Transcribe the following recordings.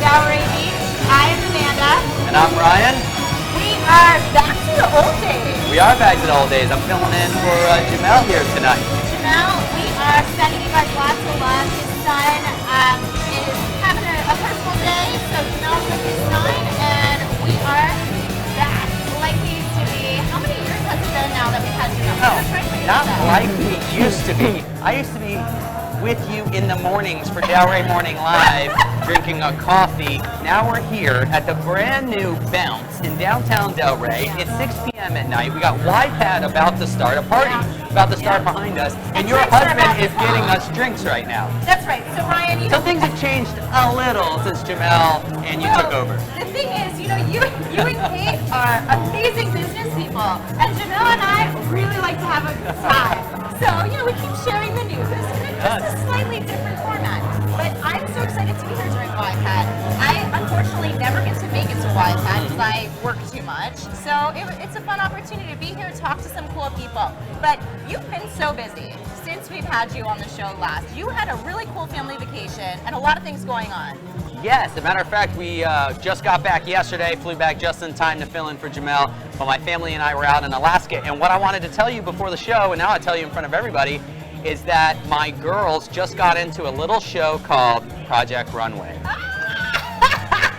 Delray Beach. I am Amanda. And I'm Ryan. We are back to the old days. We are back to the old days. I'm filling in for Jamel here tonight. Jamel, we are sending you guys lots of love. His son is having a personal day, so Jamel's with his son, and we are back like we used to be. How many years has it been now that we've had Jamel? Not like we used to be. I used to be with you in the mornings for Delray Morning Live, drinking a coffee. Now we're here at the brand new Bounce in downtown Delray. It's 6 p.m. at night. We got YPAD about to start, a party about to start behind us, and your husband is getting us drinks right now. That's right. So Ryan, so things have changed a little since Jamel and you took over. The thing is, you and Kate are amazing business people, and Jamel and I really like to have a good time. So, we keep sharing the news in just a slightly different format. But I'm so excited to be here during YPAD. I unfortunately never get to make it to YPAD because I work too much. So it's a fun opportunity to be here, talk to some cool people. But you've been so busy since we've had you on the show last. You had a really cool family vacation and a lot of things going on. Yes, as a matter of fact, we just got back yesterday, flew back just in time to fill in for Jamel, but my family and I were out in Alaska, and what I wanted to tell you before the show, and now I tell you in front of everybody, is that my girls just got into a little show called Project Runway.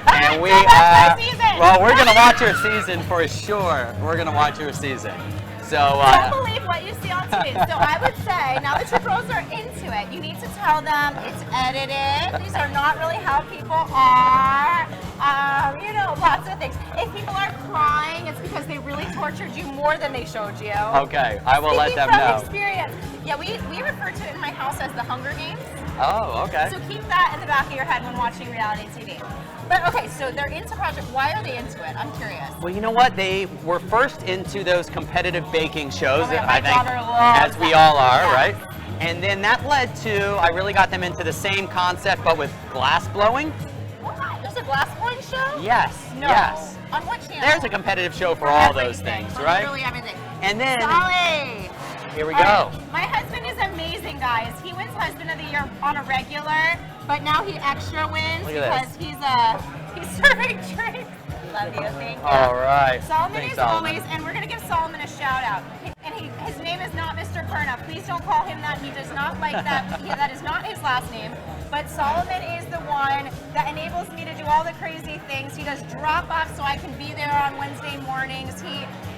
And we, well, we're going to watch your season for sure. We're going to watch your season. So, don't believe what you see on TV. So I would say, now that your girls are into it, you need to tell them it's edited. These are not really how people are. Lots of things. If people are crying, it's because they really tortured you more than they showed you. Okay, I will let them know. Experience. Yeah, we refer to it in my house as the Hunger Games. Oh, okay. So keep that in the back of your head when watching reality TV. But okay, so they're into Project. Why are they into it? I'm curious. Well, you know what? They were first into those competitive baking shows, I think, as we all are, right? And then that led to, I really got them into the same concept, but with glass blowing. What? There's a glass blowing show? Yes. No. Yes. On what channel? There's a competitive show for all those things, right? Literally everything. And then, Solly. Here we go. My husband is amazing, guys. He wins Husband of the Year on a regular, but now he extra wins because he's serving drinks. Love you, thank you. All right. Solomon is always, and we're gonna give Solomon a shout out. And his name is not Mr. Perna. Please don't call him that. He does not like that. That is not his last name. But Solomon is the one that enables me to do all the crazy things. He does drop off so I can be there on Wednesday mornings.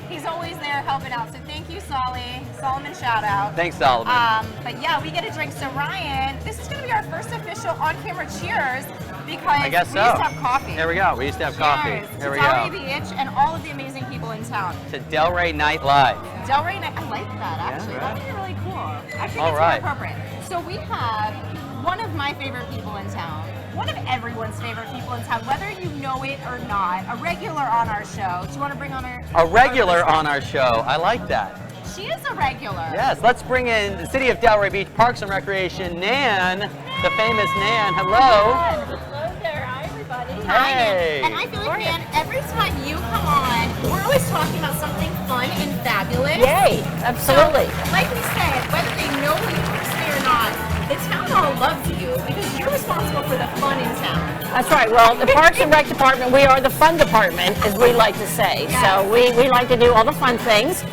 He's always there helping out. So thank you, Solly. Solomon shout out. Thanks, Solomon. But yeah, we get a drink. So Ryan, this is going to be our first official on-camera cheers because I guess we used to have coffee. There we go. We used to have coffee. There we go. Delray Beach and all of the amazing people in town. To Delray Night Live. Delray Night. I like that actually. Yeah, right. That'd be really cool. Actually, all it's right. more appropriate. So we have one of my favorite people in town. One of everyone's favorite people in town, whether you know it or not, a regular on our show. Do you want to bring on a regular on our show? I like that. She is a regular. Yes, let's bring in the City of Delray Beach Parks and Recreation, Nan, the famous Nan. Hello. Hello there. Hi, everybody. Hey. And I feel like, Nan, every time you come on, we're always talking about something fun and fabulous. Yay, absolutely. So, like we said, whether they know you personally or not, the town hall loves you because you're responsible for the fun in town. That's right. Well, the Parks and Rec department, we are the fun department, as we like to say. Yes. So we like to do all the fun things,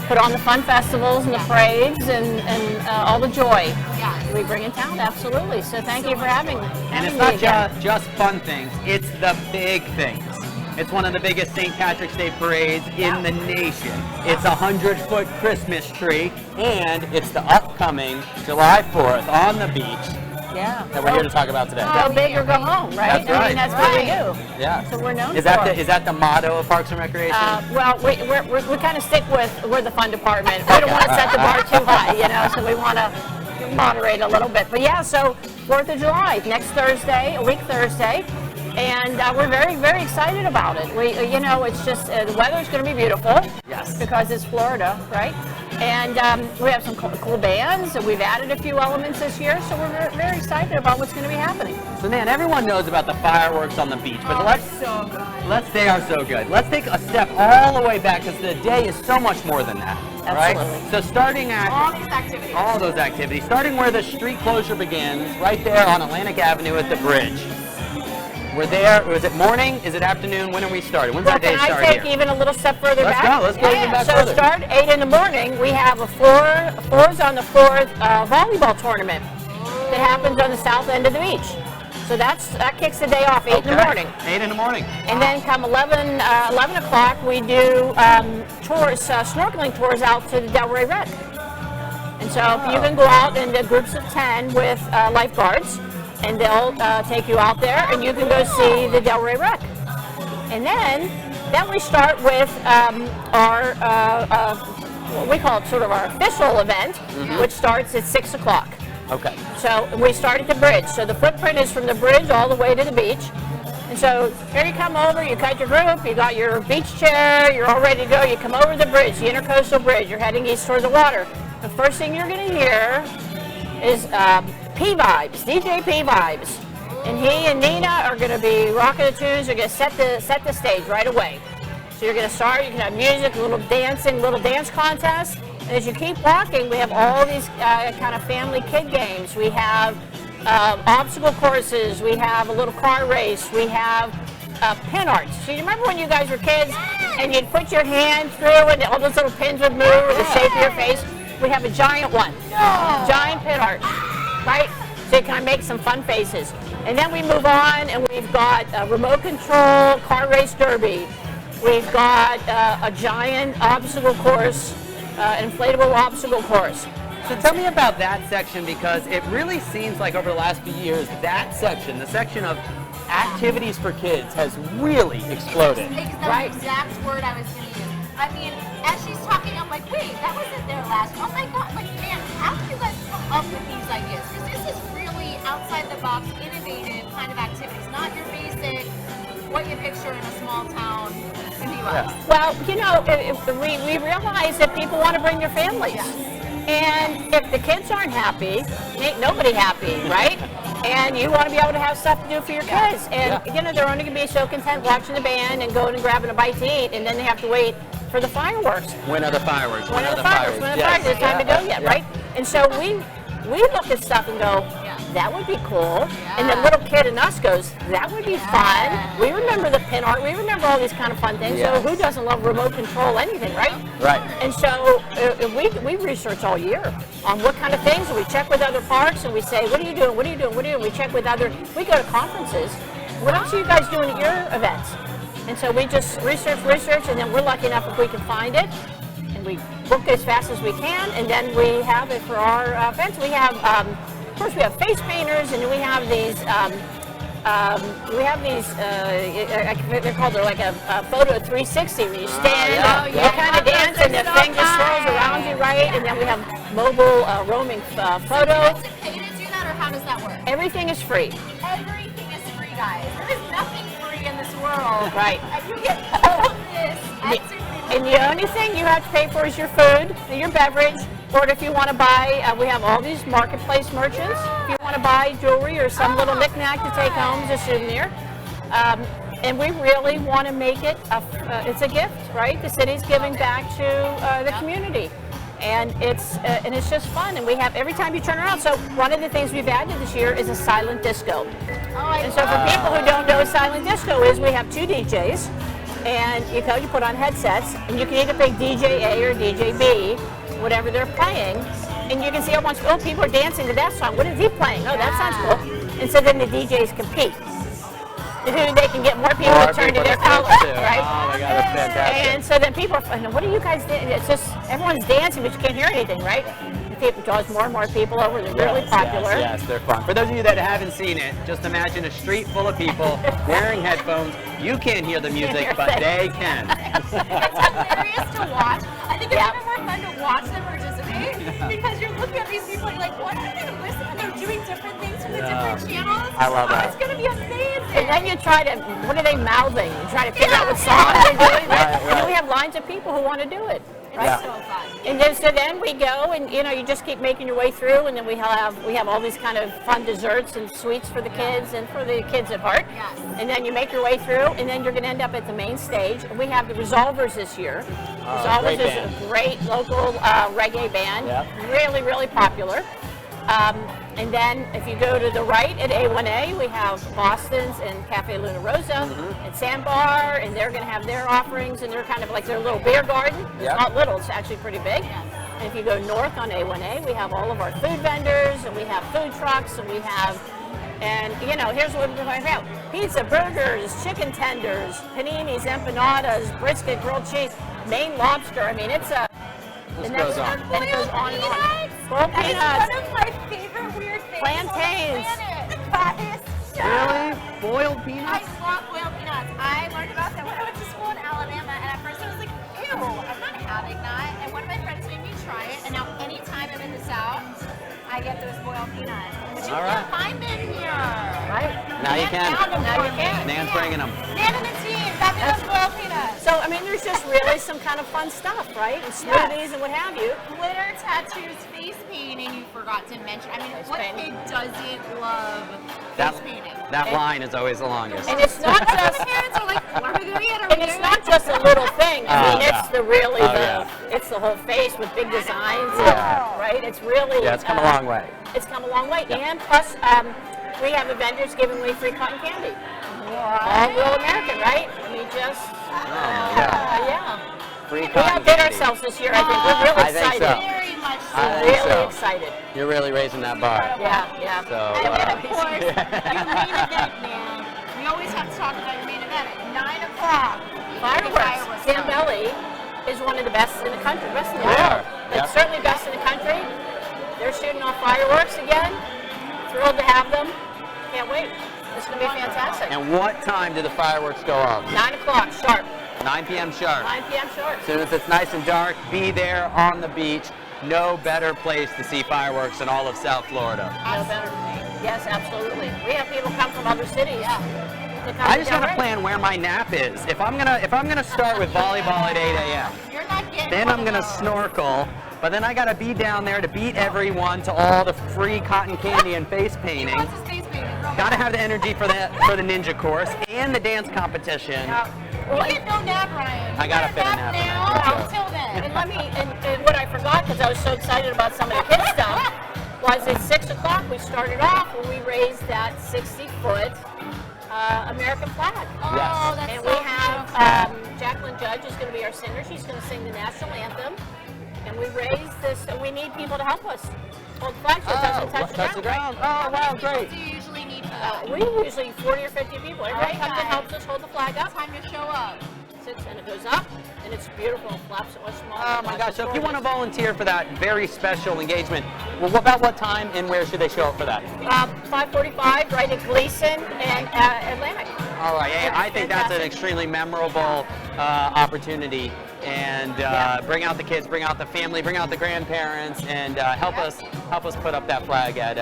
put on the fun festivals and the parades and all the joy we bring in town, absolutely. So thank you for having me. And it's not just fun things, it's the big things. It's one of the biggest St. Patrick's Day parades in the nation. It's a 100-foot Christmas tree, and it's the upcoming July 4th on the beach that we're here to talk about today. Go big or go home, right? That's right. I mean, that's what we do. Yeah. So we're known is for that it. Is that the motto of Parks and Recreation? Well, we kind of stick with, we're the fun department. We don't want to set the bar too high, so we want to moderate a little bit. But yeah, so 4th of July, next Thursday, a week Thursday. And we're very, very excited about it. It's just, the weather's going to be beautiful. Yes. Because it's Florida, right? And we have some cool bands, and we've added a few elements this year, so we're very excited about what's going to be happening. So, Nan, everyone knows about the fireworks on the beach, but they are so good. Let's take a step all the way back, because the day is so much more than that. Absolutely. Right? So starting at all those activities, starting where the street closure begins, right there on Atlantic Avenue at the bridge. We're there. Was it morning? Is it afternoon? When are we starting? When's our day Can I start take here? even a little step further Let's back? go. Let's go even back So further. start 8 in the morning. We have a fours on the floor volleyball tournament that happens on the south end of the beach. So that kicks the day off 8 in the morning. 8 in the morning. And then come 11 o'clock, we do tours, snorkeling tours out to the Delray Wreck. And so you can go out in the groups of 10 with lifeguards, and they'll take you out there, and you can go see the Delray Wreck. And then we start with our what we call it sort of our official event, which starts at 6 o'clock. Okay. So we start at the bridge. So the footprint is from the bridge all the way to the beach. And so here you come over, you cut your group, you got your beach chair, you're all ready to go. You come over the bridge, the Intercoastal Bridge, you're heading east towards the water. The first thing you're going to hear is P Vibes, DJ P Vibes. And he and Nina are going to be rocking the tunes. They're going to set the stage right away. So you're going to start, you can have music, a little dancing, little dance contest. And as you keep walking, we have all these kind of family kid games. We have obstacle courses. We have a little car race. We have pin arts. So you remember when you guys were kids and you'd put your hand through and all those little pins would move with the shape of your face? We have a giant one, giant pin art, right? So you can make some fun faces. And then we move on and we've got a remote control car race derby. We've got a giant obstacle course, inflatable obstacle course. So tell me about that section, because it really seems like over the last few years, that section, the section of activities for kids, has really exploded. Right. The exact word I was going to use. I mean, as she's talking, I'm like, wait, that wasn't there last. Oh my God, like, man, how do you guys come up with these ideas? Because this is really outside the box, innovative kind of activities, not your basic, what you picture in a small town in the U.S. Well, you know, we realize that people want to bring their families. And if the kids aren't happy, ain't nobody happy, right? And you want to be able to have stuff to do for your kids. And, you know, they're only going to be so content watching the band and going and grabbing a bite to eat, and then they have to wait for the fireworks. When are the fireworks? When are the fireworks? When are the fireworks? It's time to go yet, right? And so we look at stuff and go, that would be cool. And the little kid in us goes, that would be fun. We remember the pin art. We remember all these kind of fun things. So who doesn't love remote control anything, right? Right. And so we research all year on what kind of things. And we check with other parks and we say, what are you doing? What are you doing? What are you doing? We check with we go to conferences. What else are you guys doing at your events? And so we just research, and then we're lucky enough if we can find it. And we book as fast as we can, and then we have it for our events. We have, of course, we have face painters, and we have these. They're called like a photo 360. Where you stand, you kind of dance, and the thing just swirls around you, right? And then we have mobile roaming photo. Is it pay to do that, or how does that work? Everything is free. Everything is free, guys. There is nothing free in this world. Right. And you get all of this. And the only thing you have to pay for is your food, your beverage, or if you want to buy, we have all these marketplace merchants. If you want to buy jewelry or some little knickknack to take home as a souvenir. And we really want to make it, it's a gift, right? The city's giving back to the community. And it's just fun. And we have, every time you turn around, so one of the things we've added this year is a silent disco. And so for people who don't know what silent disco is, we have 2 DJs. And you put on headsets, and you can either pick DJ A or DJ B, whatever they're playing. And you can see a bunch of people are dancing to that song. What is he playing? Oh, that sounds cool. And so then the DJs compete. Who they can get more people to turn to their color, right? Oh my God, that's fantastic. And so then people are, what are you guys doing? It's just, everyone's dancing, but you can't hear anything, right? It draws more and more people over. They're really popular. Yes, they're fun. For those of you that haven't seen it, just imagine a street full of people wearing headphones. You can't hear the music, but they can. It's hilarious to watch. I think it's even more fun to watch them participate, because you're looking at these people and you're like, what are they listening? And they're doing different things from the different channels. I love that. It's going to be amazing. And then you try to, what are they mouthing? You try to figure out what song they're doing. Right? And then we have lines of people who want to do it. Right? So fun. And then, so then we go, and you just keep making your way through, and then we have all these kind of fun desserts and sweets for the kids and for the kids at heart. Yes. And then you make your way through, and then you're going to end up at the main stage. And we have the Resolvers this year. Resolvers is a great local reggae band. Yep. Really, really popular. And then if you go to the right at A1A, we have Boston's and Cafe Luna Rosa and Sandbar, and they're going to have their offerings, and they're kind of like their little beer garden. It's not little, it's actually pretty big. And if you go north on A1A, we have all of our food vendors, and we have food trucks, and we have, and you know, here's what we're going to have. Pizza, burgers, chicken tenders, paninis, empanadas, brisket, grilled cheese, Maine lobster. I mean, it's a... This goes on. And it goes on and on. Boiled That is peanuts. one of my favorite weird things. Plantains. That is so... Really? Boiled I peanuts? love boiled peanuts. I learned about that when I went to school in Alabama, and at first I was like, ew, I'm not having that. And one of my friends made me try it, and now anytime I'm in the South, I get those boiled peanuts. Which you can't find them here. Right. Now you can. Found them Now for you me. can. Nan's bringing them. Nan and the team, got me those boiled peanuts. So, I mean, there's just really some kind of fun stuff, right? And smoothies and what have you. Glitter tattoos, face painting, you forgot to mention. I mean, what kid doesn't love face painting? That line is always the longest. And it's not just... The parents are like, what are we going to get? And it's not just a little thing. I mean, it's the really, yeah. it's the whole face with big designs, Yeah. right? It's really... Yeah, it's come a long way. It's come a long way. And plus, we have a vendors giving away free cotton candy. All real American, right? We just... Free We cotton outdid candy. ourselves this year, I think. We're really I think excited. so. Very much so. I think Really so. excited. You're really raising that bar. Yeah. So, And then, of course, your main event, man. We always have to talk about your main event at 9 o'clock. Fireworks. Zambelli is one of the best in the country, best in the They world. are. Yep. It's certainly best in the country. They're shooting off fireworks again. Thrilled to have them. Can't wait. It's going to be fantastic. and what time do the fireworks go off? 9 o'clock sharp. 9 p.m. sharp. 9 p.m. sharp. As soon as it's nice and dark, be there on the beach. No better place to see fireworks in all of South Florida. No better. Yes, absolutely. We have people come from other cities. I just gotta plan where my nap is. If I'm gonna start with volleyball at 8 a.m., You're not getting then one I'm of gonna those. snorkel. But then I gotta be down there to beat everyone to all the free cotton candy and face painting. What's his face painting? Gotta have the energy for the ninja course and the dance competition. Well, You get no nap, Ryan. I gotta You fit a got nap in now there. until then. and let me, and what I forgot, because I was so excited about some of the kids' stuff, was at 6 o'clock we started off when we raised that 60-foot American flag. Oh, that's And so we have beautiful. Jacqueline Judge is going to be our singer. She's going to sing the national anthem. And we raised this, and we need people to help us hold the flag so it doesn't touch the ground. Oh, wow, What great. do you usually need for that? We usually 40 or 50 people. Everybody comes and helps us hold the flag up. Time to show up. Sits and it goes up, and it's beautiful. It flaps so much smaller. Oh my gosh, so if you want to volunteer for that very special engagement, well, about what time and where should they show up for that? 5:45, right at Gleason and Atlantic. All right, hey, I think that's an Fantastic. extremely memorable opportunity. And bring out the kids, bring out the family, bring out the grandparents, and help us put up that flag at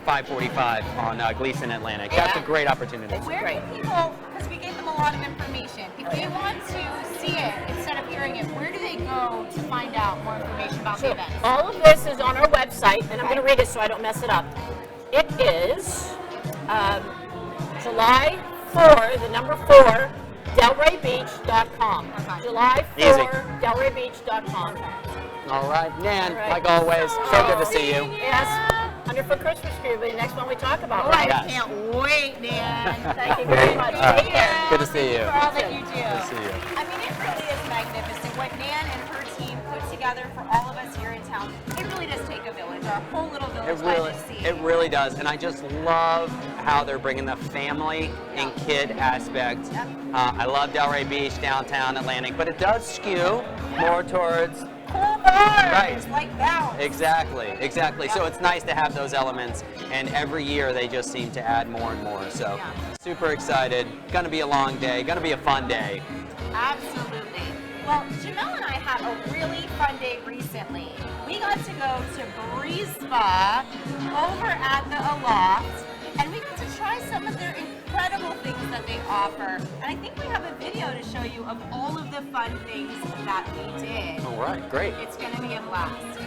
5:45 on Gleason Atlantic. That's a great opportunity. Where do people, because we gave them a lot of information, if they want to see it instead of hearing it, where do they go to find out more information about the event? All of this is on our website, and I'm going to read it so I don't mess it up. It is July 4, the number 4, DelrayBeach.com. July 4, Easy. DelrayBeach.com. All right, Nan, All right. like always, so good to see you. Yes, Underfoot Christmas Tree will be the next one we talk about, Oh, right? I can't wait, man. Thank you very much. All right. Take care. Good to see you. For all that you do. Good to see you. I mean, it really is magnificent. What Nan and her team put together for all of us here in town, it really does take a village. Our whole little village by the sea. It really does, and I just love how they're bringing the family and kid aspect. I love Delray Beach, downtown Atlantic, but it does skew more towards Cool bars, Right. like that. Exactly. So it's nice to have those elements, and every year they just seem to add more and more. So super excited. Gonna be a long day. Gonna be a fun day. Absolutely. Well, Jamel and I had a really fun day recently. We got to go to Breeze Spa over at the Aloft, and we got to try some of their incredible things that they offer. And I think we have a video to show you of all of the fun things that we did. All right, great. It's going to be a blast.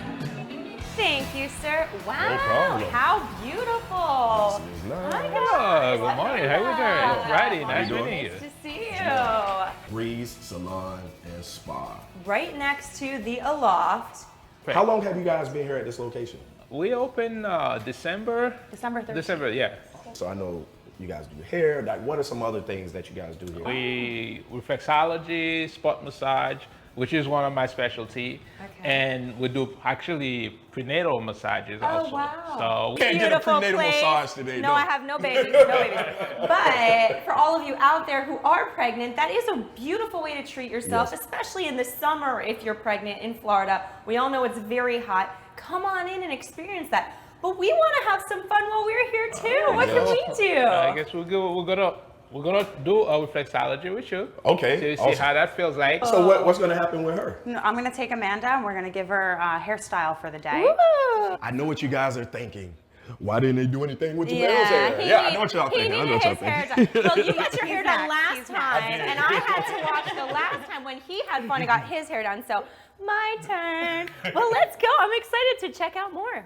Thank you, sir. Wow, No problem. how beautiful. Hi, guys. Good morning. How you doing? It's Friday. Nice doing? meeting you. Nice to see you. Breeze Salon and Spa. Right next to the Aloft. How long have you guys been here at this location? We open December. December 13th. December, yeah. So I know you guys do hair. Like, what are some other things that you guys do here? We reflexology, spot massage, which is one of my specialty, and we do actually prenatal massages also. wow. So Can't get a Beautiful prenatal place. massage today. No, I have no babies, no babies. But for all of you out there who are pregnant, that is a beautiful way to treat yourself, Yes. especially in the summer if you're pregnant in Florida. We all know it's very hot. Come on in and experience that. But we want to have some fun while we're here too. What can we do? I guess we're gonna do a reflexology with you. Okay, So you see awesome. how that feels like. So what's going to happen with her? No, I'm going to take Amanda and we're going to give her a hairstyle for the day. Ooh. I know what you guys are thinking. Why didn't they do anything with Jamel's Yeah, hair? he Yeah, I know what y'all he thinking. I know needed what y'all his hair thinking. done. Well, you got your hair done next. last He's time, next. and I had to watch the last time when he had fun and got his hair done. So my turn. Well, let's go. I'm excited to check out more.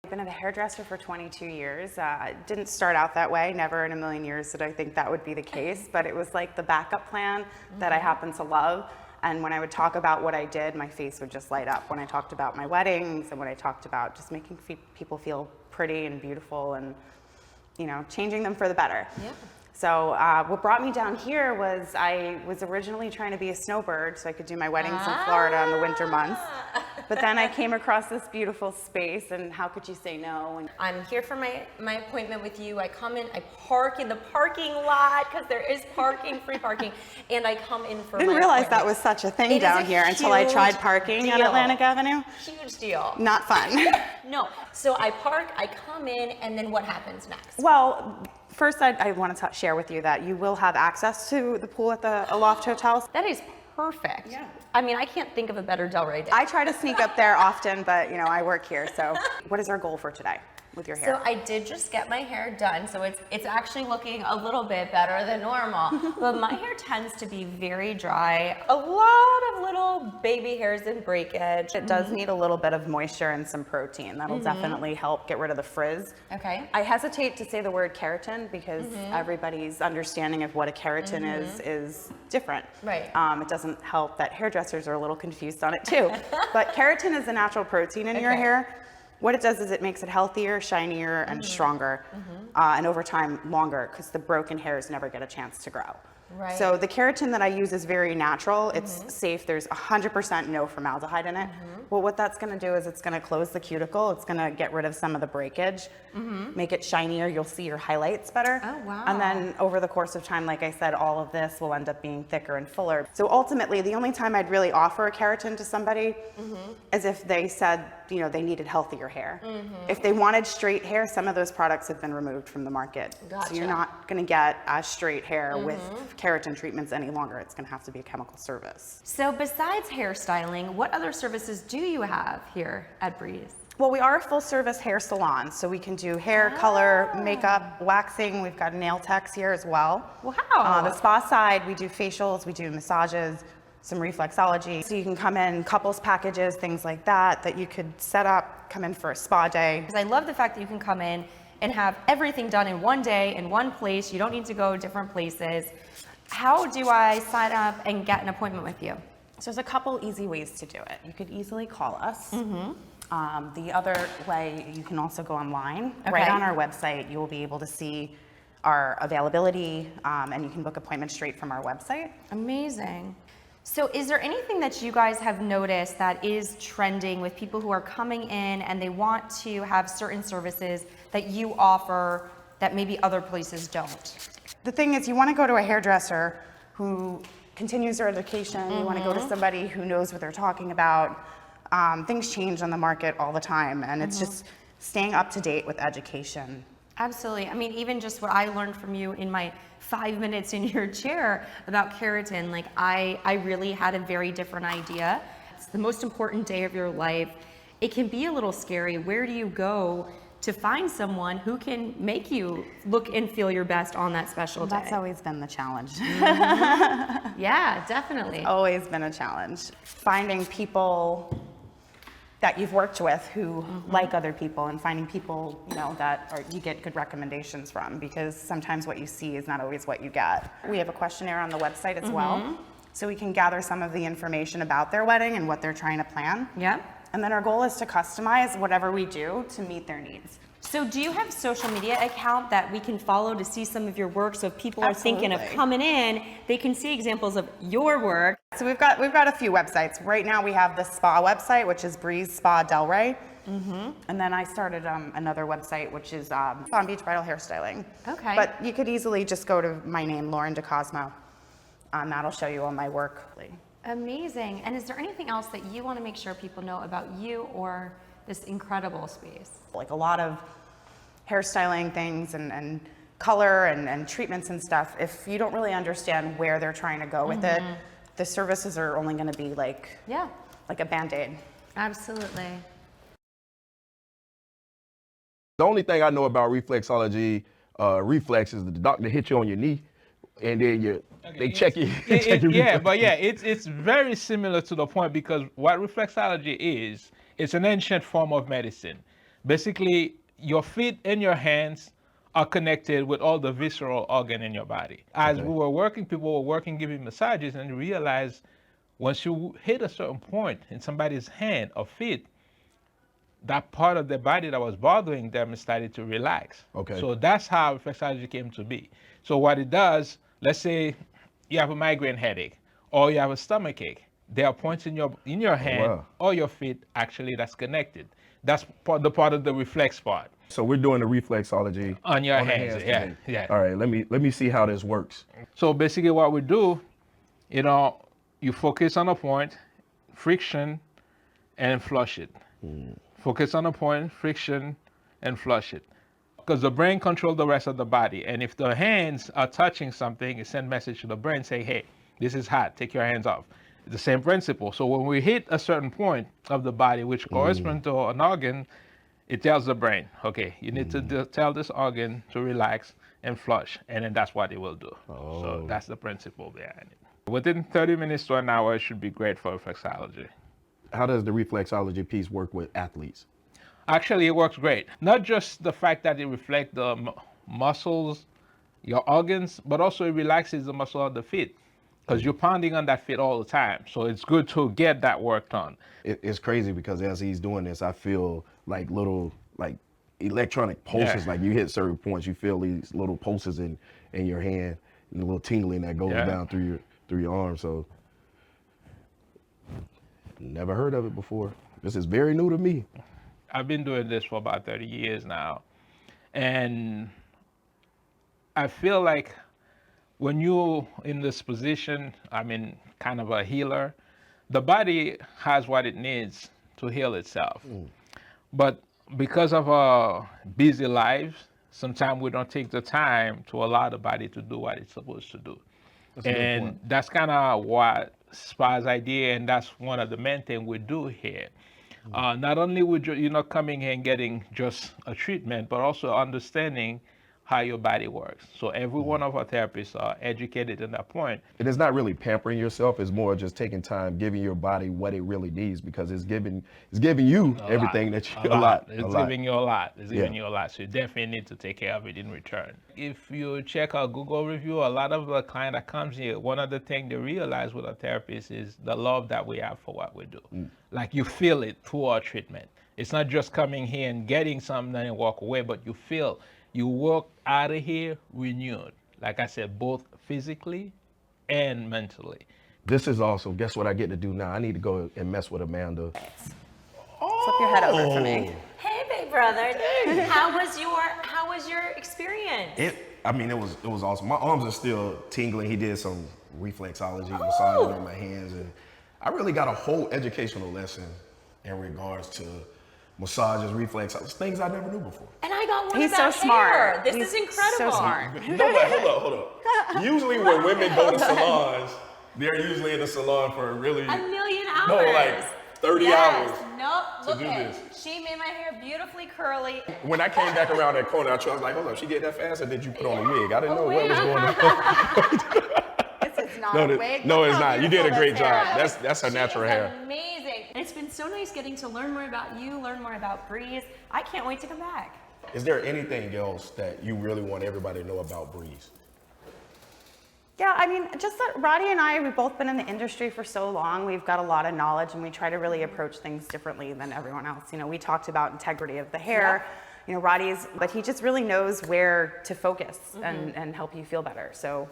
I've been a hairdresser for 22 years. Didn't start out that way. Never in a million years did I think that would be the case, but it was like the backup plan that I happen to love. And when I would talk about what I did, my face would just light up. When I talked about my weddings and when I talked about just making people feel pretty and beautiful and, you know, changing them for the better. Yeah. So what brought me down here was I was originally trying to be a snowbird so I could do my weddings in Florida in the winter months. But then I came across this beautiful space, and how could you say no? And I'm here for my appointment with you. I come in, I park in the parking lot because there is parking, free parking, and I come in for I didn't my realize that appointment. was such a thing It is down a here until I tried huge parking on deal. Atlantic Avenue. Huge deal. Not fun. No. So I park, I come in, and then what happens next? Well, first I want to share with you that you will have access to the pool at the Aloft Hotels. That is perfect. Yeah. I mean, I can't think of a better Delray day. I try to sneak up there often, but you know, I work here. So what is our goal for today with your hair? So I did just get my hair done, so it's actually looking a little bit better than normal. But my hair tends to be very dry. A lot of little baby hairs and breakage. It does need a little bit of moisture and some protein. That'll definitely help get rid of the frizz. Okay. I hesitate to say the word keratin because everybody's understanding of what a keratin is different. Right. It doesn't help that hairdressers are a little confused on it too. But keratin is a natural protein in your Okay. hair. What it does is it makes it healthier, shinier, and stronger, and over time longer, because the broken hairs never get a chance to grow. Right. So the keratin that I use is very natural. It's safe. There's 100% no formaldehyde in it. Well, what that's going to do is it's going to close the cuticle. It's going to get rid of some of the breakage, make it shinier. You'll see your highlights better. Oh, wow. And then over the course of time, like I said, all of this will end up being thicker and fuller. So ultimately, the only time I'd really offer a keratin to somebody is if they said, you know, they needed healthier hair. If they wanted straight hair, some of those products have been removed from the market. Gotcha. So you're not going to get as straight hair with keratin treatments any longer. It's going to have to be a chemical service. So besides hairstyling, what other services do you have here at Breeze? Well, we are a full service hair salon, so we can do hair, color, makeup, waxing. We've got nail techs here as well. Wow. The spa side, we do facials, we do massages, some reflexology. So you can come in couples packages, things like that you could set up, come in for a spa day. Because I love the fact that you can come in and have everything done in one day, in one place. You don't need to go different places. How do I sign up and get an appointment with you? So there's a couple easy ways to do it. You could easily call us. The other way, you can also go online. Right Okay. on our website, you will be able to see our availability, and you can book appointments straight from our website. Amazing. So is there anything that you guys have noticed that is trending with people who are coming in and they want to have certain services that you offer that maybe other places don't? The thing is, you want to go to a hairdresser who continues their education. You want to go to somebody who knows what they're talking about. Things change on the market all the time, and it's just staying up to date with education. Absolutely. I mean, even just what I learned from you in my 5 minutes in your chair about keratin, like I really had a very different idea. It's the most important day of your life. It can be a little scary. Where do you go to find someone who can make you look and feel your best on that special day? That's always been the challenge. Yeah, definitely. Always been a challenge. Finding people that you've worked with who like other people, and finding people, you know, you get good recommendations from, because sometimes what you see is not always what you get. We have a questionnaire on the website as well, so we can gather some of the information about their wedding and what they're trying to plan. Yeah. And then our goal is to customize whatever we do to meet their needs. So do you have a social media account that we can follow to see some of your work? So if people are thinking of Absolutely. coming in, they can see examples of your work. So we've got a few websites. Right now we have the spa website, which is Breeze Spa Delray. And then I started another website, which is Palm Beach Bridal Hairstyling. Okay. But you could easily just go to my name, Lauren DeCosmo. That'll show you all my work. Amazing. And is there anything else that you want to make sure people know about you or this incredible space? Like a lot of hairstyling things and color and treatments and stuff. If you don't really understand where they're trying to go with it, the services are only going to be like a Band-Aid. Absolutely. The only thing I know about reflexology, reflex is the doctor hit you on your knee, and then they check you. It's very similar to the point, because what reflexology is, it's an ancient form of medicine. Basically, your feet and your hands are connected with all the visceral organ in your body. As we were working, people were working, giving massages, and you realize once you hit a certain point in somebody's hand or feet, that part of the body that was bothering them started to relax. Okay. So that's how reflexology came to be. So what it does, let's say you have a migraine headache or you have a stomach ache. There are points in your hand or your feet actually that's connected. That's the part of the reflex part. So we're doing the reflexology On your the hands, today. yeah. All right, let me see how this works. So basically what we do, you focus on a point, friction, and flush it. Focus on a point, friction, and flush it. Because the brain controls the rest of the body. And if the hands are touching something, it sends message to the brain saying, hey, this is hot, take your hands off. It's the same principle. So when we hit a certain point of the body, which corresponds to an organ, it tells the brain, okay, you need to tell this organ to relax and flush. And then that's what it will do. So that's the principle behind it. Within 30 minutes to an hour, it should be great for reflexology. How does the reflexology piece work with athletes? Actually, it works great. Not just the fact that it reflects the muscles, your organs, but also it relaxes the muscle of the feet, because you're pounding on that feet all the time. So it's good to get that work done. It's crazy because as he's doing this, I feel like little electronic pulses. Like you hit certain points, you feel these little pulses in your hand, and a little tingling that goes down through your arm. So never heard of it before. This is very new to me. I've been doing this for about 30 years now. And I feel like when you're in this position, kind of a healer, the body has what it needs to heal itself. But because of our busy lives, sometimes we don't take the time to allow the body to do what it's supposed to do. And that's kind of what SPA's idea, and that's one of the main things we do here. Not only would you not coming here and getting just a treatment, but also understanding how your body works. So every one of our therapists are educated in that point. It is not really pampering yourself. It's more just taking time, giving your body what it really needs, because it's giving you everything that you a lot. It's giving you a lot. It's giving you a lot. So you definitely need to take care of it in return. If you check our Google review, a lot of the client that comes here, one of the things they realize with our therapists is the love that we have for what we do. Like you feel it through our treatment. It's not just coming here and getting something and walk away, but you walk out of here renewed. Like I said, both physically and mentally. This is awesome. Guess what I get to do now? I need to go and mess with Amanda. Flip your head over for me. Hey, big brother. How was your experience? It was awesome. My arms are still tingling. He did some reflexology, massaging on my hands, and I really got a whole educational lesson in regards to massages, reflexology, things I never knew before. And I got one He's about so smart. hair. This He's is incredible. so smart. No, but hold up. Usually when women go to salons, they're usually in the salon for really A million hours. No, like 30 hours. Nope. Look do at this. She made my hair beautifully curly. When I came back around that corner, I was like, hold up, she get that fast, or did you put on a wig? I didn't know what was going on. This is not a wig. No, Look it's how not. You did a beautiful great this job. hair is. That's her natural hair. Amazing. It's been so nice getting to learn more about you, learn more about Breeze. I can't wait to come back. Is there anything else that you really want everybody to know about Breeze? Yeah, I mean, just that Roddy and I, we've both been in the industry for so long. We've got a lot of knowledge, and we try to really approach things differently than everyone else. You know, we talked about integrity of the hair. You know, but he just really knows where to focus and help you feel better. So,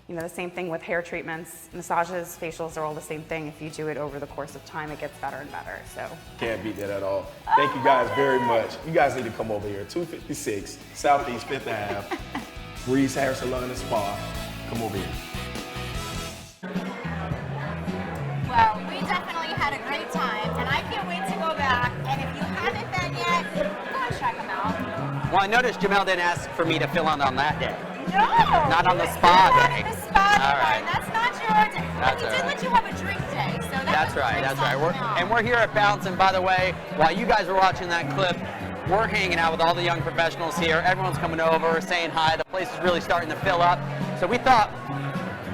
you know, the same thing with hair treatments, massages, facials are all the same thing. If you do it over the course of time, it gets better and better. So Can't beat that at all. Thank you guys very much. You guys need to come over here, 256 Southeast 5th Ave, Breeze Hair Salon and Spa. Come over here. Well, we definitely had a great time, and I can't wait to go back. And if you haven't been yet, go and check them out. Well, I noticed Jamel didn't ask for me to fill in on that day. No! Not on the spa day. Not on the spa day. All right. That's not your day. That's But all he did right. let you have a drink day, so That's right, that's right. We're here at Bounce, and by the way, while you guys were watching that clip, we're hanging out with all the young professionals here. Everyone's coming over, saying hi. The place is really starting to fill up. So we thought,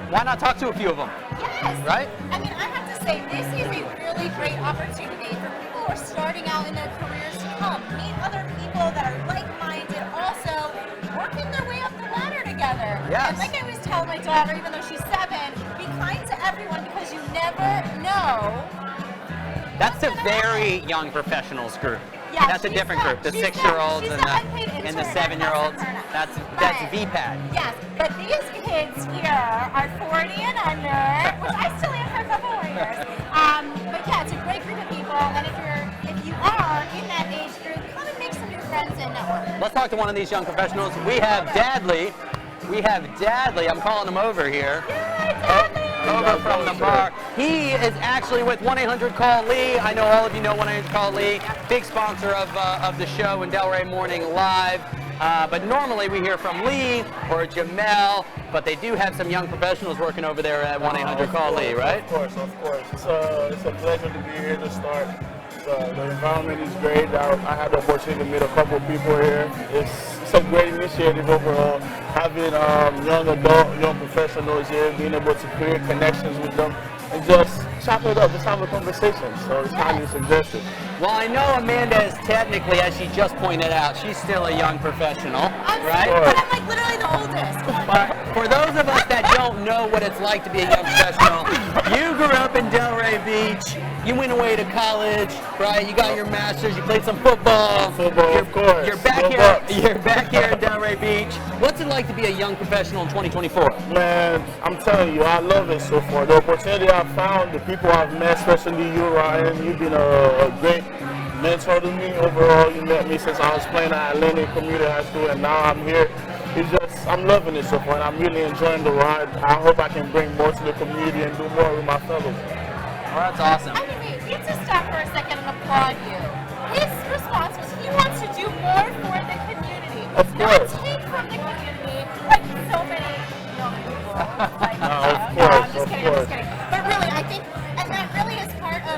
why not talk to a few of them? Yes. Right? I mean, I have to say, this is a really great opportunity for people who are starting out in their careers to come, meet other people that are like-minded, also working their way up the ladder together. Yes. And like I always tell my daughter, even though she's 7, be kind to everyone because you never know. That's a very young professionals group. Yeah, That's a she's different group. The she's 6-year-olds she's and the unpaid and the intern at 7-year-olds. Pasadena. That's But- VPAD. Yes, but these kids here are 40 and under, which I still am for a couple more years. But yeah, it's a great group of people, and if you are in that age group, come and make some new friends and network. Let's talk to one of these young professionals. We have Dadley. I'm calling him over here. Over from the bar. He is actually with 1-800-CALL-LEE. I know all of you know 1-800-CALL-LEE, big sponsor of the show in Delray Morning Live. But normally we hear from Lee or Jamel, but they do have some young professionals working over there at 1-800-CALL-LEE, right? Of course. It's a pleasure to be here to start. The environment is great. I had the opportunity to meet a couple of people here. It's a great initiative overall. Having young professionals here, being able to create connections with them, and just chop it up, just have a conversation. So it's highly suggested. Well, I know Amanda is technically, as she just pointed out, she's still a young professional, right? But I'm like literally the oldest. For those of us that don't know what it's like to be a young professional, you grew up in Delray Beach, you went away to college, right? You got your master's, you played some football. Of course. You're back here in Delray Beach. What's it like to be a young professional in 2024? Man, I'm telling you, I love it so far. The opportunity I've found, the people I've met, especially you, Ryan, you've been a great mentor to me overall. You met me since I was playing at Atlantic Community High School, and now I'm here. I'm loving it so far, and I'm really enjoying the ride. I hope I can bring more to the community and do more with my fellows. Well, that's awesome. I mean, wait, we have to stop for a second and applaud you. His response was he wants to do more for the community. Of course. Not take from the community like so many young people. Like, of I'm course. just kidding. But really, I think, and that really is part of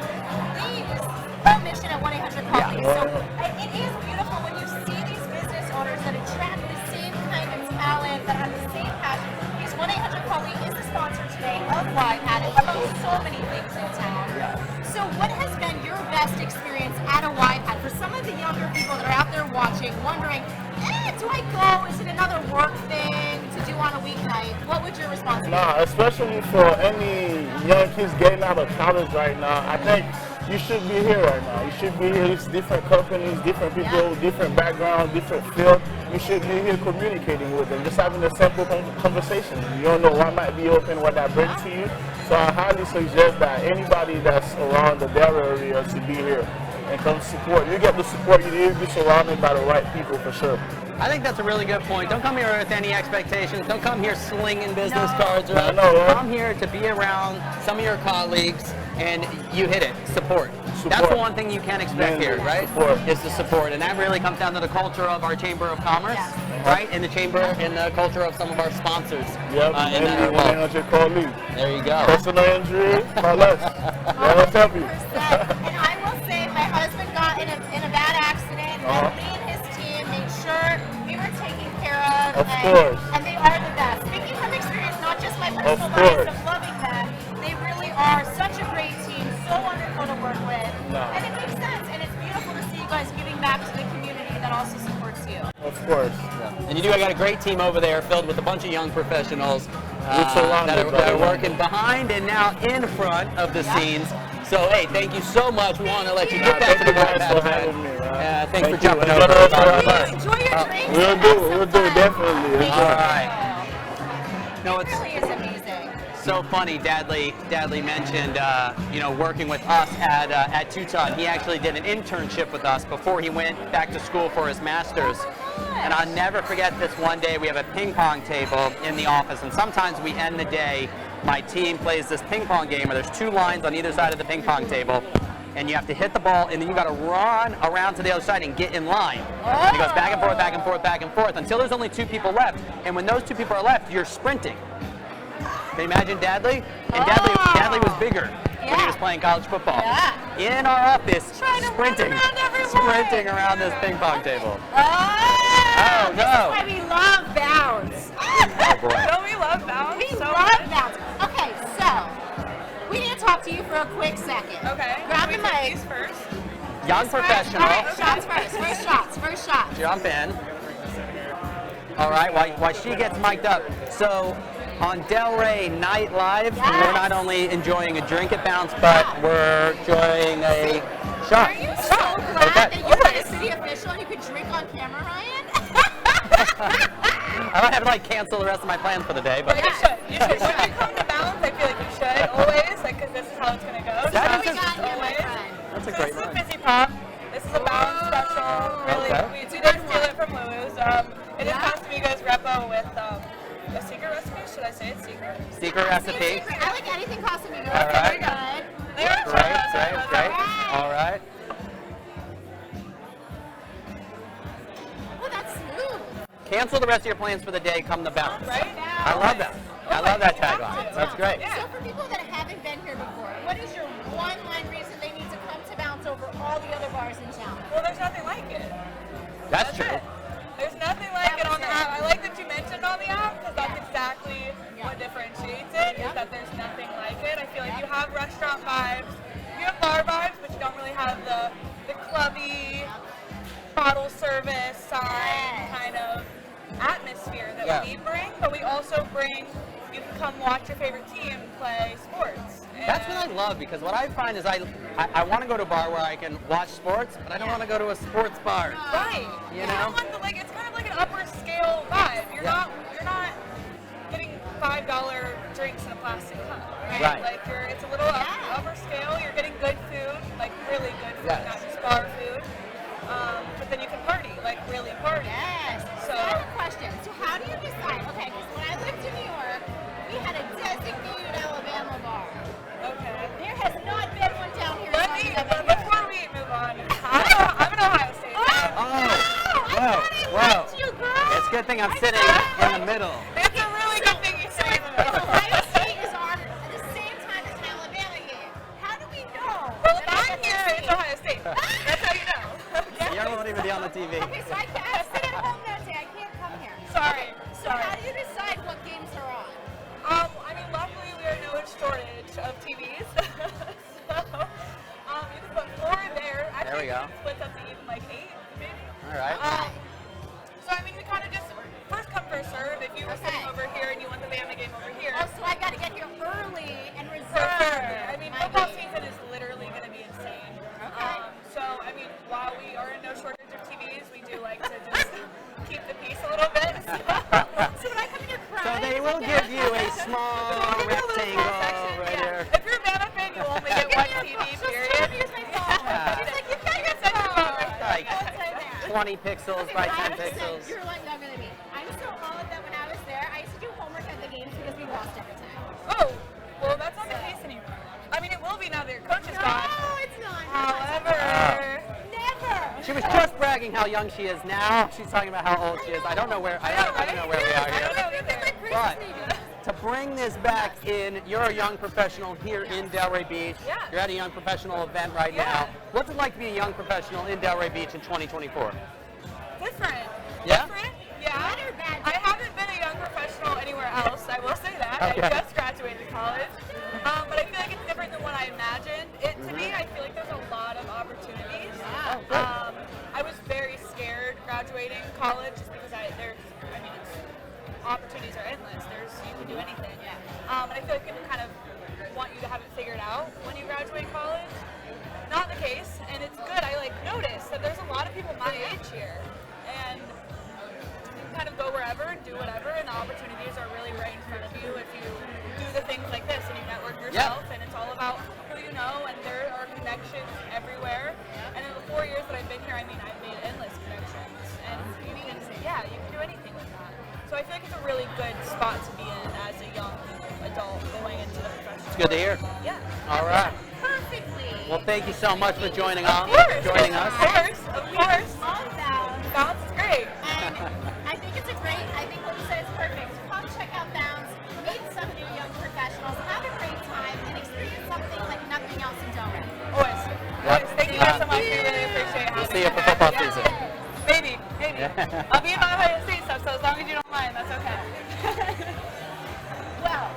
Lee's whole mission at 1-800-CALL-LEE. So it is beautiful when you see these business owners that attract the same kind of talent, that have the same passion. Because 1-800-CALL-LEE is the sponsor today of YPAD and promotes so many things in town. So what has been your best experience at a YPAD for some of the younger people that are out there watching, wondering, do I go? Is it another work thing to do on a weeknight? What would your response be? Nah, especially for any young kids getting out of college right now, I think you should be here right now. You should be here. It's different companies, different people, different backgrounds, different field. You should be here communicating with them, just having a simple conversation. You don't know what might be open, what that brings to you. So I highly suggest that anybody that's around the Delray area to be here and come support. You get the support you need. Be surrounded by the right people for sure. I think that's a really good point. Don't come here with any expectations. Don't come here slinging business cards around. No, right? Come here to be around some of your colleagues, and you hit it. Support. That's the one thing you can expect here, right? Support. Is the support, and that really comes down to the culture of our Chamber of Commerce, right? And the chamber and the culture of some of our sponsors. Yep. in that world. 1-800-CALL-LEE. There you go. Personal injury, call us. Let's help you. 100%. And I will say, my husband got in a bad accident, and Lee and his team made sure we were taken care of. Of course. And they are the best. Speaking from experience, not just my personal Of bias course. of loving them, they really are such a great team, so wonderful to work with. No. And it makes sense, and it's beautiful to see you guys giving back to the community that also supports you. Of course. And you do got a great team over there filled with a bunch of young professionals. that are working behind and now in front of the scenes. So, hey, thank you so much. We want to let you get back to the YPAD. Thanks for jumping over. Enjoy your drinks. We'll do, definitely. All right. No, It really is amazing. so funny. Dadley mentioned, working with us at Tucson. He actually did an internship with us before he went back to school for his master's. And I'll never forget this one day. We have a ping pong table in the office, and sometimes we end the day. My team plays this ping pong game where there's 2 lines on either side of the ping pong table, and you have to hit the ball, and then you got to run around to the other side and get in line. And it goes back and forth, back and forth, back and forth until there's only 2 people left. And when those 2 people are left, you're sprinting. Can you imagine Dadley? And Dadley was bigger when he was playing college football. In our office, sprinting around this ping pong table. Oh, This is why we love bounds. Don't we love bounds? We love bounds. Okay, so we need to talk to you for a quick second. Okay. Grab the mic. First. Young professional. All right, shots first. First shots. Jump in. All right, while she gets mic'd up. So on Delray Night Live, we're not only enjoying a drink at Bounce, but we're enjoying a shot. Are you so glad that you were a city official and you could drink on camera, Ryan? I might have to cancel the rest of my plans for the day, but You should. When you come to Balance, I feel like you should always, because this is how it's going to go. What do we got here, my friend? that's a So great this is a line. fizzy pop. This is a Balance special. Really, Okay. we did steal it from Lou's. It is Casamigos Repo with a secret recipe. Should I say it's secret? Secret recipe. I like anything Casamigos. All right. Very good. Great. All right. Oh, that's smooth. Cancel the rest of your plans for the day, come to Bounce. Right? I love that. I love that tagline. That's great. So for people that haven't been here before, what is your one-line reason they need to come to Bounce over all the other bars in town? Well, there's nothing like it. That's true. it. There's nothing like it on the app. I like that you mentioned on the app because that's exactly what differentiates it, is that there's nothing like it. I feel like you have restaurant vibes, you have bar vibes, but you don't really have the clubby, bottle service sign kind of atmosphere that we bring, but we also bring, you can come watch your favorite team play sports. That's what I love, because what I find is I want to go to a bar where I can watch sports, but I don't want to go to a sports bar. Right. You You know? don't want the, it's kind of like an upper scale vibe. You're not getting $5 drinks in a plastic cup, right? Right. It's a little upper scale. You're getting good food, like really good food, not just bar food. But then you can party, like really party. Yes. So I have a question. So how do you decide? Okay, because when I lived in New York, we had a designated Alabama bar. okay. There has not been one down here. Before we move on, I'm an Ohio State fan. Whoa. You, girl. It's a good thing I'm sitting in the middle. It's a really good thing you say that. Ohio State is on at the same time as an Alabama game. How do we know? Well, if I'm here, it's Ohio State. That's how you know. You won't even be on the TV. Okay, so I can't sit at home that day. I can't come here. Sorry. So how do you decide what games are on? I mean, luckily we are in no shortage of TVs. So, you can put 4 there. I There we think go. it splits up to even like 8, maybe. All right. So I mean, we kind of just first come first serve. If you were sitting over here and you want the Bama game over here. Oh, so I got to get here early and For reserve. sure. I mean, my football game. season is literally going to be insane. Okay. So, I mean, while we are in no shortage of TVs, we do like to just keep the peace a little bit. So when I come in your crowd, So they will give you a small rectangle right here. If you're a Bama fan, you only get one TV, period. Use my phone. It's like, you've got your phone. Like It's right there. 20 pixels by 10 pixels. You're a lot younger than me. I'm so old that when I was there, I used to do homework at the games because we lost every time. Oh, well, that's not the case anymore. I mean, it will be now that your coach is gone. No, it's not. However, Never. She was just bragging how young she is. Now she's talking about how old she is. I don't know where we are I here. don't know either. But to bring this back in, you're a young professional here in Delray Beach. Yeah. You're at a young professional event right Yeah. now. What's it like to be a young professional in Delray Beach in 2024? Different. Yeah? Different? Yeah. Good or bad? I haven't been a young professional anywhere else, I will say that. Okay. I just graduated college. But I feel like it's different than what I imagined. To me, I feel like there's a lot of opportunities. I was very scared graduating college just because opportunities are endless. You can do anything. And I feel like people kind of want you to have it figured out when you graduate college. Not the case, and it's good. I like notice that there's a lot of people my age here, and you can kind of go wherever and do whatever, and the opportunities are really right in front of you if you do the things like this and you network yourself, and it's all about who you know, and there are connections everywhere. And in the 4 years that I've been here, I mean, I've made endless connections, and you can do anything with that. So I feel like it's a really good spot to be in as a young adult going into the profession. It's good to hear. Yeah. All right. Perfectly. Well, thank you so much for joining us. Joining us. Of course. All Bounce. Bounce is great. And I think what you said is perfect. Come check out Bounce, meet some new young professionals, have a great time, and experience something like nothing else in Delray. Always. Thank you guys so much. We really appreciate having We'll see you for football season. Maybe. I'll be in my Ohio State stuff, so as long as you don't mind, that's okay. Well,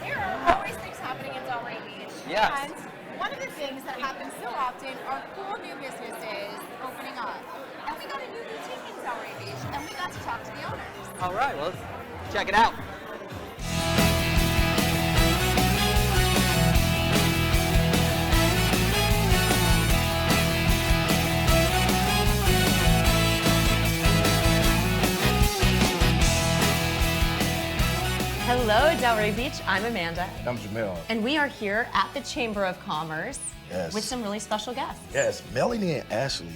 there are always things happening in Delray Beach. Yes. And one of the things that happens so often are cool new businesses opening up. And we got a new boutique in Delray Beach, and we got to talk to the owners. All right, well, let's check it out. Hello, Delray Beach. I'm Amanda. I'm Jamel. And we are here at the Chamber of Commerce Yes. with some really special guests. Yes, Melanie and Ashley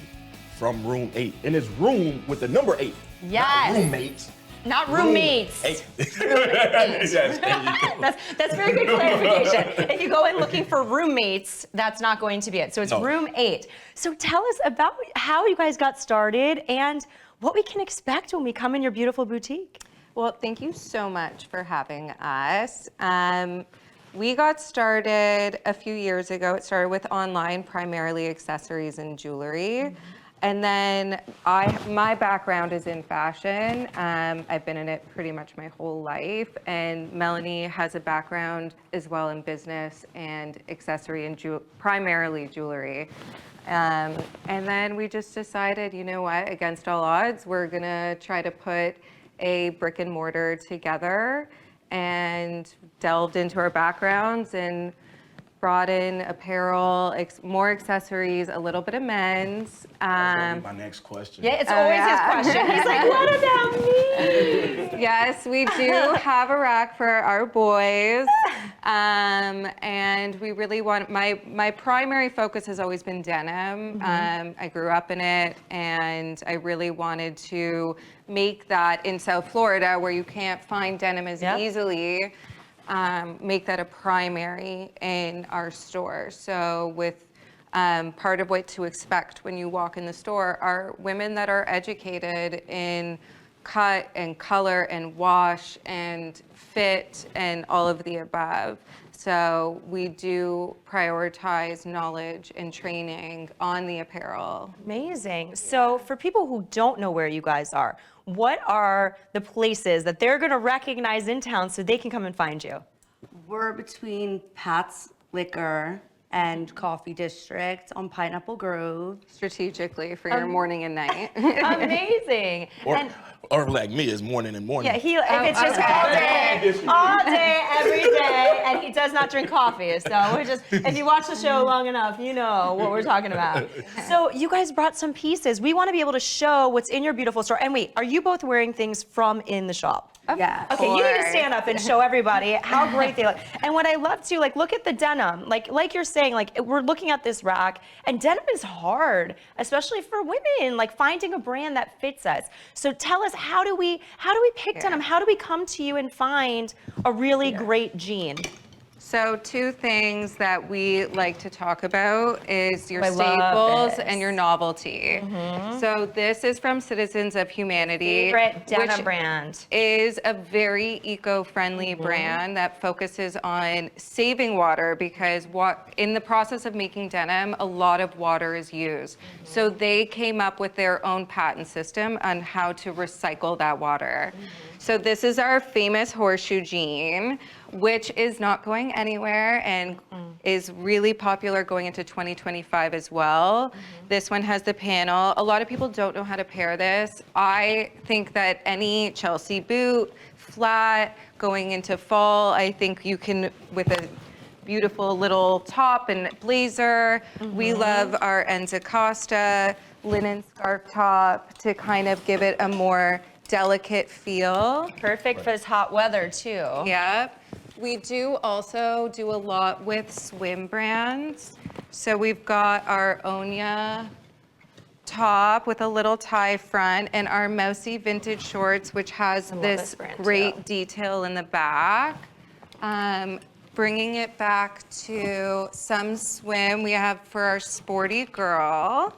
from room 8. And it's room with the number 8. Yes. Not roommates. Not roommates. Room 8. Roommates. Yes, there you go. That's very good clarification. If you go in looking for roommates, that's not going to be it. So it's No. room 8. So tell us about how you guys got started and what we can expect when we come in your beautiful boutique. Well, thank you so much for having us. We got started a few years ago. It started with online, primarily accessories and jewelry. And then my background is in fashion. I've been in it pretty much my whole life. And Melanie has a background as well in business and accessory and primarily jewelry. And then we just decided, you know what, against all odds, we're gonna try to put a brick and mortar together, and delved into our backgrounds and brought in apparel, more accessories, a little bit of men's. That's my next question. Yeah, it's always his question. He's like, what about me? Yes, we do have a rack for our boys. And we really want, my primary focus has always been denim. I grew up in it, and I really wanted to make that in South Florida, where you can't find denim as easily, make that a primary in our store. So with part of what to expect when you walk in the store are women that are educated in cut and color and wash and fit and all of the above. So we do prioritize knowledge and training on the apparel. Amazing. So for people who don't know where you guys are, what are the places that they're going to recognize in town so they can come and find you? We're between Pat's Liquor and Coffee District on Pineapple Grove. Strategically for your morning and night. Amazing. Or like me, it's morning and morning. Yeah, it's just all day, every day, and he does not drink coffee. So we're just, if you watch the show long enough, you know what we're talking about. So you guys brought some pieces. We want to be able to show what's in your beautiful store. And wait, are you both wearing things from in the shop? Yeah. Okay, you need to stand up and show everybody how great they look. And what I love too, like, look at the denim. Like you're saying, like, we're looking at this rack, and denim is hard, especially for women, like finding a brand that fits us. So tell us, how do we pick denim? How do we come to you and find a really great jean? So two things that we like to talk about is your I love staples this. and your novelty. So this is from Citizens of Humanity. Favorite denim which brand. is a very eco-friendly brand that focuses on saving water, because in the process of making denim, a lot of water is used. So they came up with their own patent system on how to recycle that water. So this is our famous horseshoe jean, which is not going anywhere and is really popular going into 2025 as well. This one has the panel. A lot of people don't know how to pair this. I think that any Chelsea boot, flat, going into fall, I think you can, with a beautiful little top and blazer. We love our Enza Costa linen scarf top to kind of give it a more delicate feel. Perfect for this hot weather too. Yep. We do also do a lot with swim brands. So we've got our Onya top with a little tie front and our Mousy vintage shorts, which has this brand, great too. detail in the back. Bringing it back to some swim, we have for our sporty girl,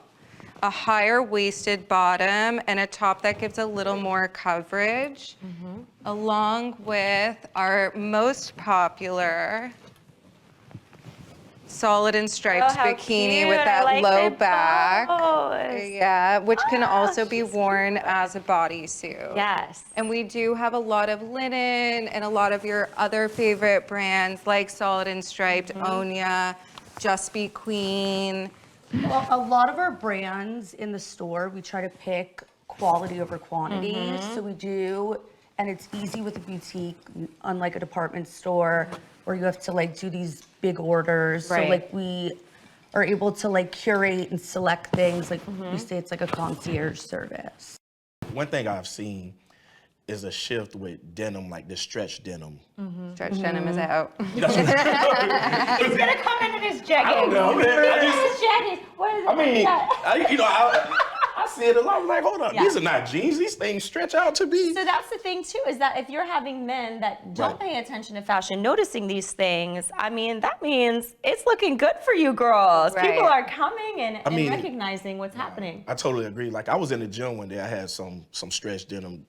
a higher waisted bottom and a top that gives a little more coverage, along with our most popular solid and striped how bikini cute. with I that like low the back. bows. Yeah, which can also be worn as a bodysuit. Yes. And we do have a lot of linen and a lot of your other favorite brands like Solid and Striped, Onya, Just Be Queen. Well, a lot of our brands in the store, we try to pick quality over quantity. So we do, and it's easy with a boutique, unlike a department store where you have to like do these big orders. Right. So like we are able to like curate and select things. Like we say it's like a concierge service. One thing I've seen is a shift with denim, like the stretch denim. Stretch denim is out. He's gonna come in his jeggings. I don't know, man. I just- His jeggings. What is it? I mean, Yeah. I see it a lot. I'm like, hold up, Yeah. these are not jeans. These things stretch out to be. So that's the thing too, is that if you're having men that don't Right. pay attention to fashion, noticing these things, I mean, that means it's looking good for you girls. Right. People are coming and mean, recognizing what's happening. I totally agree. Like I was in the gym one day. I had some stretch denim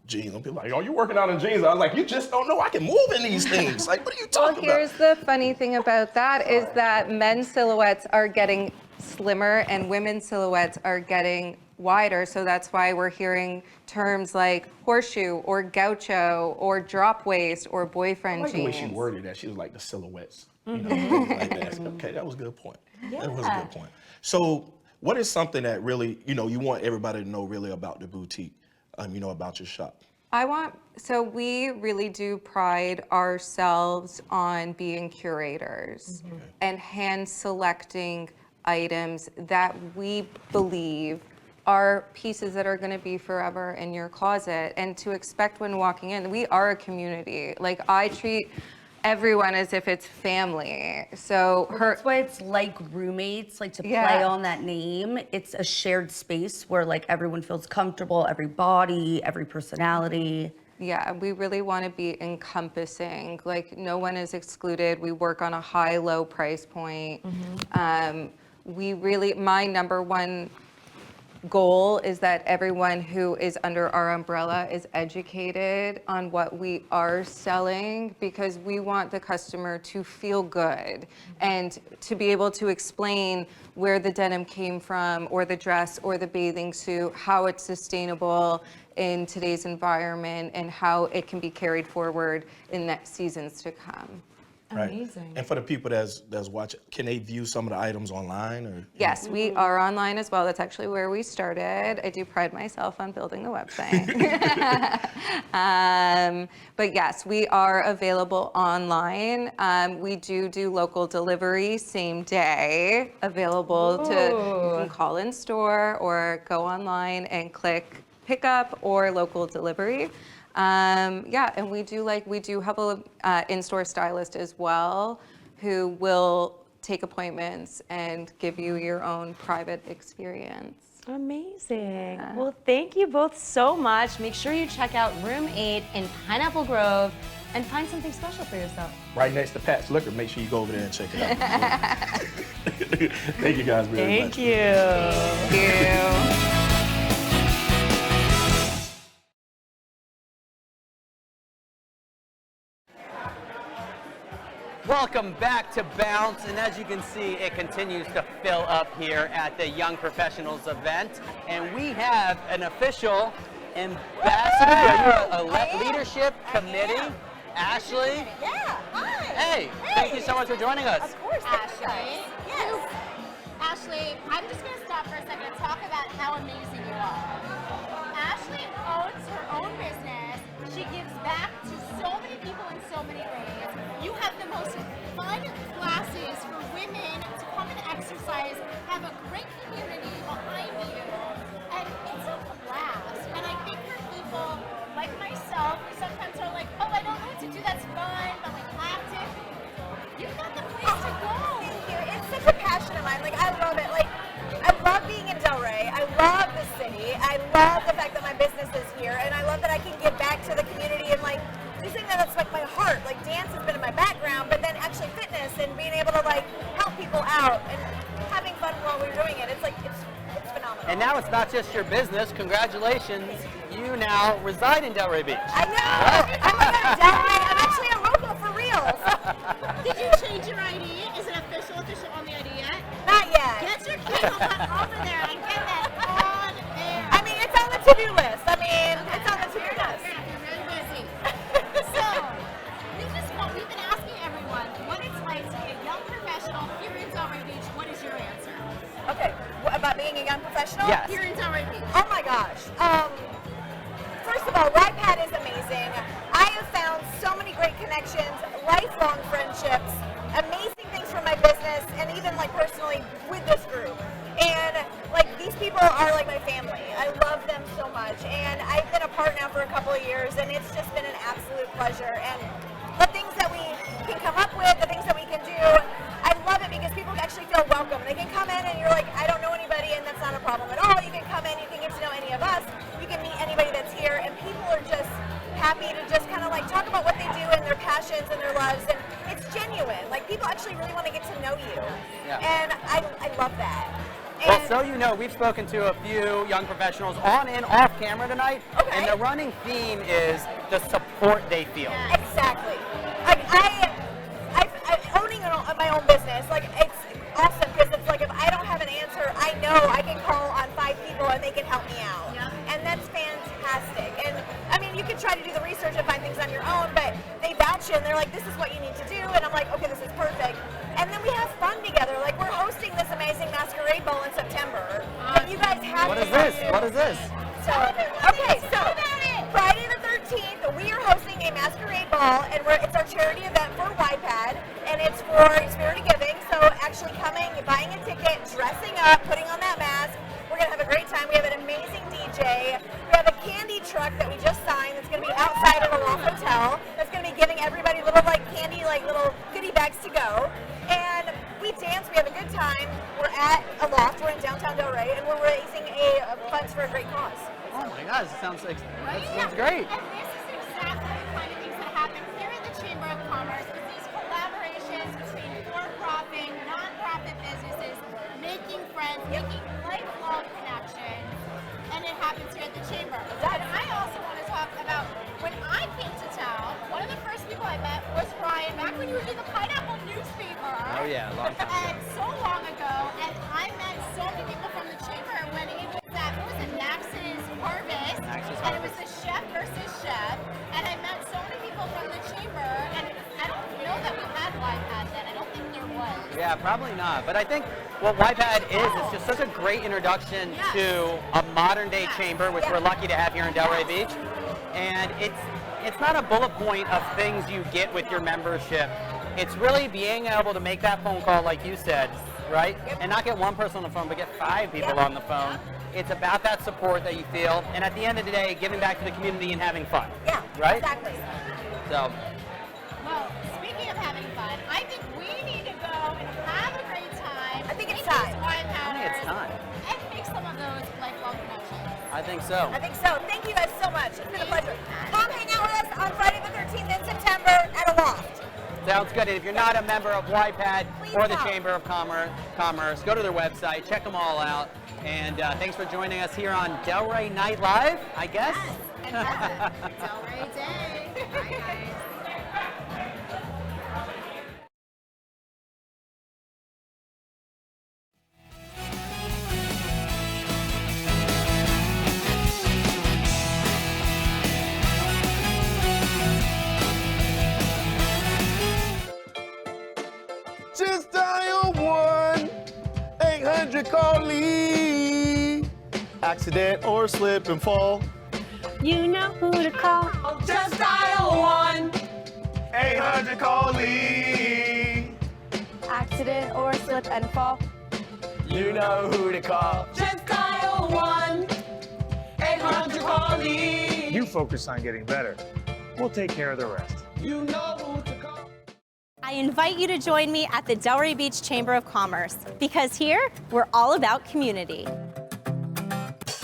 jeans. And people like, oh, you working out in jeans? I was like, you just don't know I can move in these things. Like, what are you Well, talking here's about? the funny thing about that is that men's silhouettes are getting slimmer and women's silhouettes are getting wider. So that's why we're hearing terms like horseshoe or gaucho or drop waist or I boyfriend like the way jeans. she worded that. She was like the silhouettes. You know, things like that. Okay, that was a good point. That was a good point. So, what is something that really, you want everybody to know really about the boutique? About your shop. So we really do pride ourselves on being curators and hand selecting items that we believe are pieces that are going to be forever in your closet, and to expect when walking in, we are a community. Like I treat everyone as if it's family. So That's why it's like roommates, like to play Yeah. on that name. It's a shared space where like everyone feels comfortable, every body, every personality. Yeah, we really want to be encompassing. Like no one is excluded. We work on a high-low price point. My number one goal is that everyone who is under our umbrella is educated on what we are selling, because we want the customer to feel good and to be able to explain where the denim came from or the dress or the bathing suit, how it's sustainable in today's environment and how it can be carried forward in next seasons to come. Right. Amazing. And for the people that's watching, can they view some of the items online or? Yes, we are online as well. That's actually where we started. I do pride myself on building the website. But yes, we are available online. We do local delivery same day, available you can call in store or go online and click pickup or local delivery. And we do have a in-store stylist as well who will take appointments and give you your own private experience. Amazing. Well, thank you both so much. Make sure you check out Room 8 in Pineapple Grove and find something special for yourself. Right next to Pat's Liquor. Make sure you go over there and check it out. Thank you guys very much. Thank you. Thank you. Welcome back to Bounce, and as you can see, it continues to fill up here at the Young Professionals event, and we have an official ambassador. Are you a leadership committee? Ashley? Yeah, hi. Hey, thank you so much for joining us. Of course, Ashley. Yes. Ashley, I'm just going to stop for a second and talk about how amazing you are. Ashley owns her own business. She gives back to so many people in so many ways. You have the most fun classes for women to come and exercise, have a great community behind you, and it's a blast. And I think for people like myself, who sometimes are like, oh, I don't know what to do, that's fun, but like active, you've got the place to go. Thank you. It's such a passion of mine. Like, I love it. Like, I love being in Delray. I love the city. I love the fact that my business is here, and I love that I can give back to the community and like do something that's like my heart. Like, dance has been in my background, but then actually fitness and being able to like help people out and having fun while we're doing it. It's like it's phenomenal. And now it's not just your business. Congratulations. You now reside in Delray Beach. I know. I'm like a Delray. I'm actually a local for reals. Did you change your ID? Is it official on the ID yet? Not yet. Get your keyhole over there and get that on there. I mean, it's on the to-do list. I mean, it's on the to-do list. You're very busy. So, we've been asking everyone what it's like to be a young professional here in Delray Beach. What is your answer? Okay, what about being a young professional? Yes. Here in Delray Beach. Oh my gosh. First of all, YPAD is amazing. I have found so many great connections, lifelong friendships, amazing things for my business, and even like personally with this group. And like these people are like my family. I love them so much. And I've been a part now for a couple of years, and it's just been an absolute pleasure. And the things that we can come up with, the things that we can do, I love it because people actually feel welcome. They can come in and you're like, I don't know anybody, and that's not a problem at all. You can come in, you can get to know any of us, you can meet anybody that's here, and people are just happy to just kind of like talk about what they do and their passions and their lives, and it's genuine. Like, people actually really want to get to know you, and I love that. Well, so you know, we've spoken to a few young professionals on and off camera tonight, and the running theme is the support they feel. Exactly. Owning my own business, like, it's awesome because it's like if I don't have an answer, I know I can call on 5 people and they can help me out. And that's fantastic. And I mean, you can try to do the research and find things on your own, but they vouch and they're like, this is what you need to do. And I'm like, okay, this is perfect. And then we have fun together. Like, we're hosting this amazing masquerade ball in September. And you guys have What is this? What is this? So, okay, so Friday the 13th, we are hosting a masquerade ball, and it's our charity event for YPAD, and it's for Spirit of Giving. So actually coming, buying a ticket, dressing up, putting on that mask. We're going to have a great time. We have an amazing DJ. We have a candy truck that we just signed that's going to be outside of the Loft Hotel. That's going to be giving everybody little like candy, like little goodie bags to go. And we dance, we have a good time. We're at a loft, we're in downtown Delray, and we're raising funds for a great cause. Oh my gosh, it sounds like that sounds great. And this is exactly the kind of things that happen here in the Chamber of Commerce with these collaborations between for-profit, non-profit businesses, making friends, making lifelong connections, and it happens here at the Chamber. And I also want to talk about when I came to town, one of the first people I met was Ryan, back when you were in the Pineapple newspaper. Oh yeah, a long time ago. And so long ago, and I met so many people from the Chamber when it was at, what was it, Max's Harvest, and it was the chef versus chef, and I met so many people from the Chamber, and I don't know that we had YPAD then. I don't think there was. Yeah, probably not. But I think what YPAD is just such a great introduction to a modern day chamber, which we're lucky to have here in Delray Beach. And it's not a bullet point of things you get with your membership. It's really being able to make that phone call, like you said, right? And not get one person on the phone, but get 5 people on the phone. It's about that support that you feel, and at the end of the day, giving back to the community and having fun. Yeah, right? Exactly. So. Well, speaking of having fun, I think we need to go and have a great time. I think it's time. I think it's time. And make some of those lifelong connections. I think so. I think so. Thank you guys so much. It's been a pleasure. Come hang out with us on Friday the 13th in September at a loft. Sounds good. And if you're not a member of YPAD or the come. Chamber of Commerce, go to their website, check them all out. And thanks for joining us here on Delray Night Live, I guess. Yes, and Delray Day. Bye, guys. Just dial 1-800-CALL-LEE. Accident or slip and fall. You know who to call. Just dial 1-800-CALL-LEE. Accident or slip and fall. You know who to call. Just dial 1-800-CALL-LEE. You focus on getting better. We'll take care of the rest. You know who to call. I invite you to join me at the Delray Beach Chamber of Commerce because here we're all about community.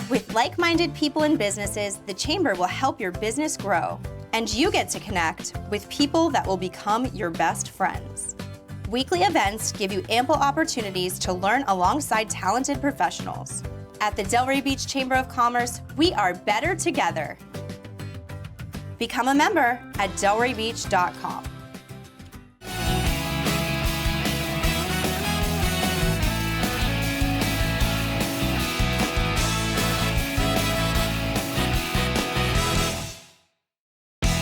With like-minded people and businesses, the Chamber will help your business grow, and you get to connect with people that will become your best friends. Weekly events give you ample opportunities to learn alongside talented professionals. At the Delray Beach Chamber of Commerce, we are better together. Become a member at delraybeach.com.